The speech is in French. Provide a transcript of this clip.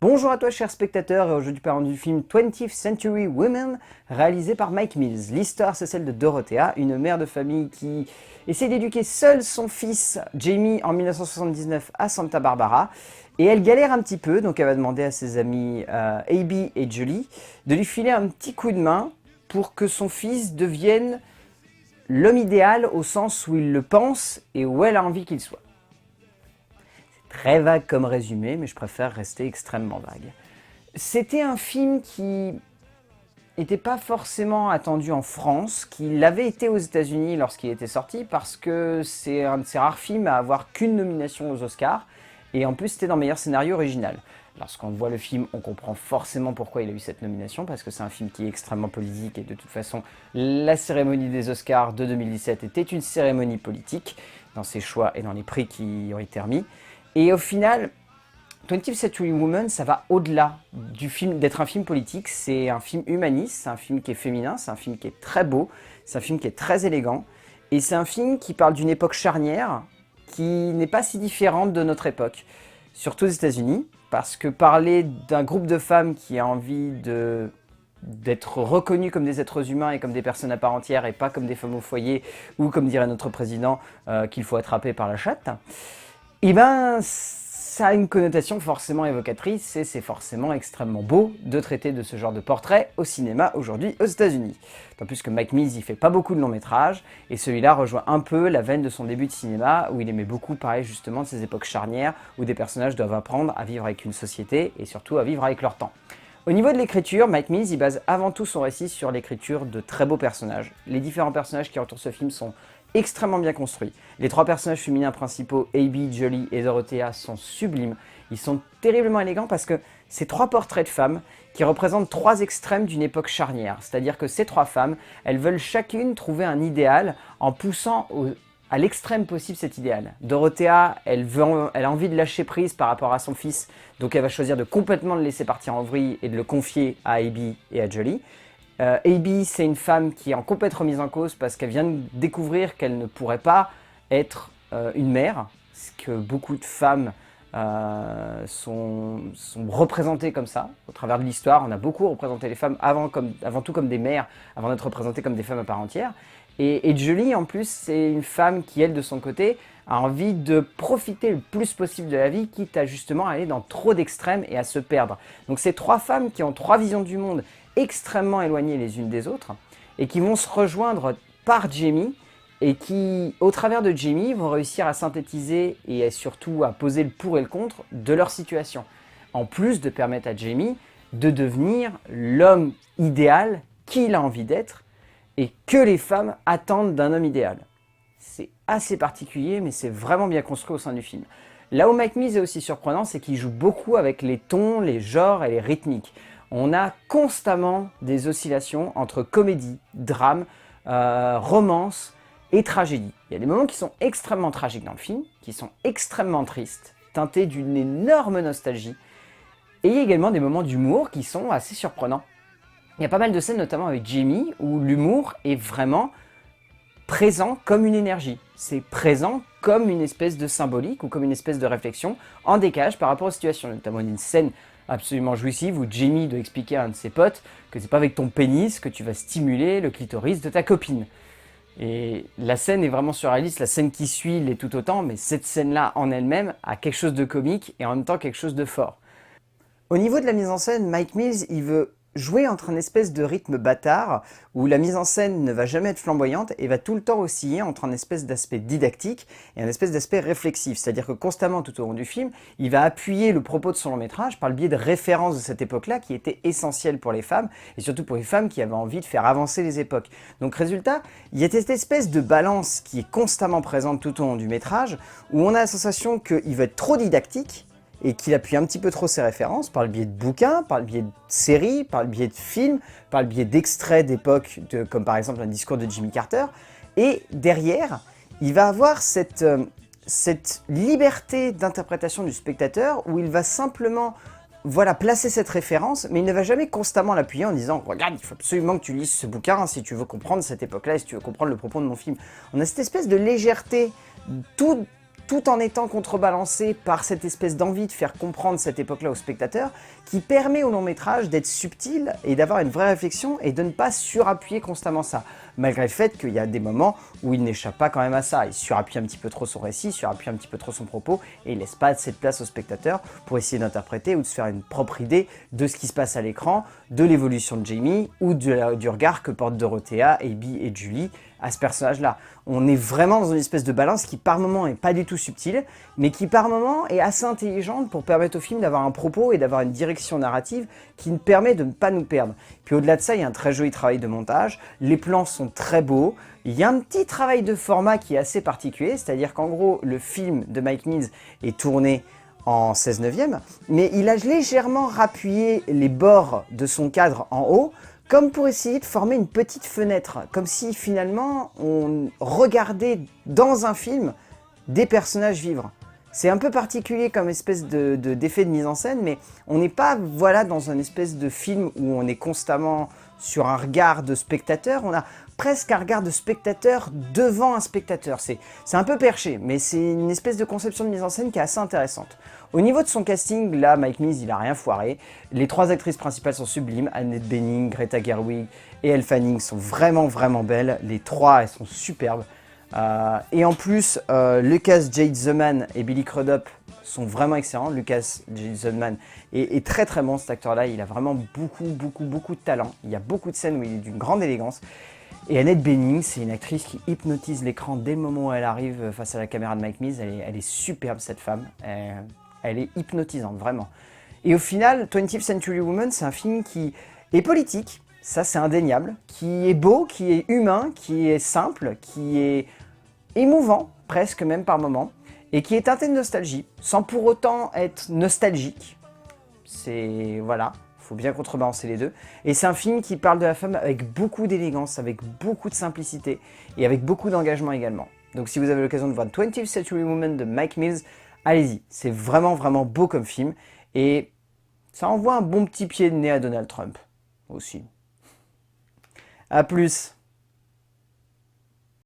Bonjour à toi chers spectateurs et aujourd'hui parlons du film 20th Century Women réalisé par Mike Mills. L'histoire c'est celle de Dorothea, une mère de famille qui essaie d'éduquer seule son fils Jamie en 1979 à Santa Barbara et elle galère un petit peu, donc elle va demander à ses amis Abby et Julie de lui filer un petit coup de main pour que son fils devienne l'homme idéal au sens où il le pense et où elle a envie qu'il soit. Très vague comme résumé, mais je préfère rester extrêmement vague. C'était un film qui n'était pas forcément attendu en France, qui l'avait été aux États-Unis lorsqu'il était sorti, parce que c'est un de ces rares films à avoir qu'une nomination aux Oscars, et en plus c'était dans meilleur scénario original. Lorsqu'on voit le film, on comprend forcément pourquoi il a eu cette nomination, parce que c'est un film qui est extrêmement politique, et de toute façon, la cérémonie des Oscars de 2017 était une cérémonie politique, dans ses choix et dans les prix qui ont été remis. Et au final, 20th Century Woman, ça va au-delà du film d'être un film politique. C'est un film humaniste, c'est un film qui est féminin, c'est un film qui est très beau, c'est un film qui est très élégant. Et c'est un film qui parle d'une époque charnière qui n'est pas si différente de notre époque. Surtout aux États-Unis, parce que parler d'un groupe de femmes qui a envie d'être reconnues comme des êtres humains et comme des personnes à part entière et pas comme des femmes au foyer ou comme dirait notre président qu'il faut attraper par la chatte, eh ben, ça a une connotation forcément évocatrice et c'est forcément extrêmement beau de traiter de ce genre de portrait au cinéma aujourd'hui aux États-Unis. D'autant plus que Mike Mills, il fait pas beaucoup de longs métrages et celui-là rejoint un peu la veine de son début de cinéma où il aimait beaucoup parler justement de ces époques charnières où des personnages doivent apprendre à vivre avec une société et surtout à vivre avec leur temps. Au niveau de l'écriture, Mike Mills il base avant tout son récit sur l'écriture de très beaux personnages. Les différents personnages qui entourent ce film sont extrêmement bien construits. Les trois personnages féminins principaux, Abby, Julie et Dorothea, sont sublimes. Ils sont terriblement élégants parce que c'est trois portraits de femmes qui représentent trois extrêmes d'une époque charnière. C'est-à-dire que ces trois femmes, elles veulent chacune trouver un idéal en poussant à l'extrême possible cet idéal. Dorothea, elle a envie de lâcher prise par rapport à son fils, donc elle va choisir de complètement le laisser partir en vrille et de le confier à Abby et à Julie. Abby, c'est une femme qui est en complète remise en cause parce qu'elle vient de découvrir qu'elle ne pourrait pas être une mère, ce que beaucoup de femmes sont représentées comme ça. Au travers de l'histoire, on a beaucoup représenté les femmes avant tout comme des mères, avant d'être représentées comme des femmes à part entière. Et Julie, en plus, c'est une femme qui, elle, de son côté, a envie de profiter le plus possible de la vie, quitte à justement aller dans trop d'extrêmes et à se perdre. Donc c'est trois femmes qui ont trois visions du monde extrêmement éloignées les unes des autres, et qui vont se rejoindre par Jamie, et qui, au travers de Jamie, vont réussir à synthétiser et surtout à poser le pour et le contre de leur situation. En plus de permettre à Jamie de devenir l'homme idéal qu'il a envie d'être, et que les femmes attendent d'un homme idéal. C'est assez particulier, mais c'est vraiment bien construit au sein du film. Là où Mike Mills est aussi surprenant, c'est qu'il joue beaucoup avec les tons, les genres et les rythmiques. On a constamment des oscillations entre comédie, drame, romance et tragédie. Il y a des moments qui sont extrêmement tragiques dans le film, qui sont extrêmement tristes, teintés d'une énorme nostalgie. Et il y a également des moments d'humour qui sont assez surprenants. Il y a pas mal de scènes, notamment avec Jamie, où l'humour est vraiment présent comme une énergie. C'est présent comme une espèce de symbolique ou comme une espèce de réflexion en décalage par rapport aux situations. Notamment une scène absolument jouissive où Jamie doit expliquer à un de ses potes que c'est pas avec ton pénis que tu vas stimuler le clitoris de ta copine. Et la scène est vraiment surréaliste, la scène qui suit l'est tout autant, mais cette scène-là en elle-même a quelque chose de comique et en même temps quelque chose de fort. Au niveau de la mise en scène, Mike Mills, il veut jouer entre un espèce de rythme bâtard où la mise en scène ne va jamais être flamboyante et va tout le temps osciller entre un espèce d'aspect didactique et un espèce d'aspect réflexif. C'est-à-dire que constamment tout au long du film, il va appuyer le propos de son long métrage par le biais de références de cette époque-là qui étaient essentielles pour les femmes et surtout pour les femmes qui avaient envie de faire avancer les époques. Donc résultat, il y a cette espèce de balance qui est constamment présente tout au long du métrage où on a la sensation qu'il veut être trop didactique et qu'il appuie un petit peu trop ses références par le biais de bouquins, par le biais de séries, par le biais de films, par le biais d'extraits d'époque, comme par exemple un discours de Jimmy Carter. Et derrière, il va avoir cette liberté d'interprétation du spectateur où il va simplement placer cette référence, mais il ne va jamais constamment l'appuyer en disant « Regarde, il faut absolument que tu lises ce bouquin si tu veux comprendre cette époque-là et si tu veux comprendre le propos de mon film. » On a cette espèce de légèreté tout tout en étant contrebalancé par cette espèce d'envie de faire comprendre cette époque-là au spectateur, qui permet au long métrage d'être subtil et d'avoir une vraie réflexion et de ne pas surappuyer constamment ça. Malgré le fait qu'il y a des moments où il n'échappe pas quand même à ça. Il surappuie un petit peu trop son récit, surappuie un petit peu trop son propos et il laisse pas assez de place au spectateur pour essayer d'interpréter ou de se faire une propre idée de ce qui se passe à l'écran, de l'évolution de Jamie ou du regard que portent Dorothea, Abby et Julie à ce personnage-là. On est vraiment dans une espèce de balance qui par moment est pas du tout subtile, mais qui par moment est assez intelligente pour permettre au film d'avoir un propos et d'avoir une direction narrative qui nous permet de ne pas nous perdre. Puis au-delà de ça, il y a un très joli travail de montage, les plans sont très beaux, il y a un petit travail de format qui est assez particulier, c'est-à-dire qu'en gros, le film de Mike Mills est tourné en 16/9, mais il a légèrement rappuyé les bords de son cadre en haut, comme pour essayer de former une petite fenêtre, comme si finalement on regardait dans un film des personnages vivre. C'est un peu particulier comme espèce d'effet de mise en scène, mais on n'est pas voilà, dans un espèce de film où on est constamment sur un regard de spectateur, on a presque un regard de spectateur devant un spectateur. C'est un peu perché, mais c'est une espèce de conception de mise en scène qui est assez intéressante. Au niveau de son casting, là, Mike Mills, il a rien foiré. Les trois actrices principales sont sublimes. Annette Bening, Greta Gerwig et Elle Fanning sont vraiment, vraiment belles. Les trois, elles sont superbes. Et en plus, Lucas J. Zeman et Billy Crudup sont vraiment excellents. Lucas J. Zeman est très très bon, cet acteur-là. Il a vraiment beaucoup de talent. Il y a beaucoup de scènes où il est d'une grande élégance. Et Annette Bening, c'est une actrice qui hypnotise l'écran dès le moment où elle arrive face à la caméra de Mike Mills. Elle est superbe, cette femme. Elle est hypnotisante, vraiment. Et au final, 20th Century Woman, c'est un film qui est politique, ça c'est indéniable, qui est beau, qui est humain, qui est simple, qui est émouvant, presque même par moments, et qui est teinté de nostalgie, sans pour autant être nostalgique. C'est... voilà, il faut bien contrebalancer les deux. Et c'est un film qui parle de la femme avec beaucoup d'élégance, avec beaucoup de simplicité, et avec beaucoup d'engagement également. Donc si vous avez l'occasion de voir 20th Century Woman de Mike Mills, allez-y, c'est vraiment beau comme film, et ça envoie un bon petit pied de nez à Donald Trump, aussi. A plus.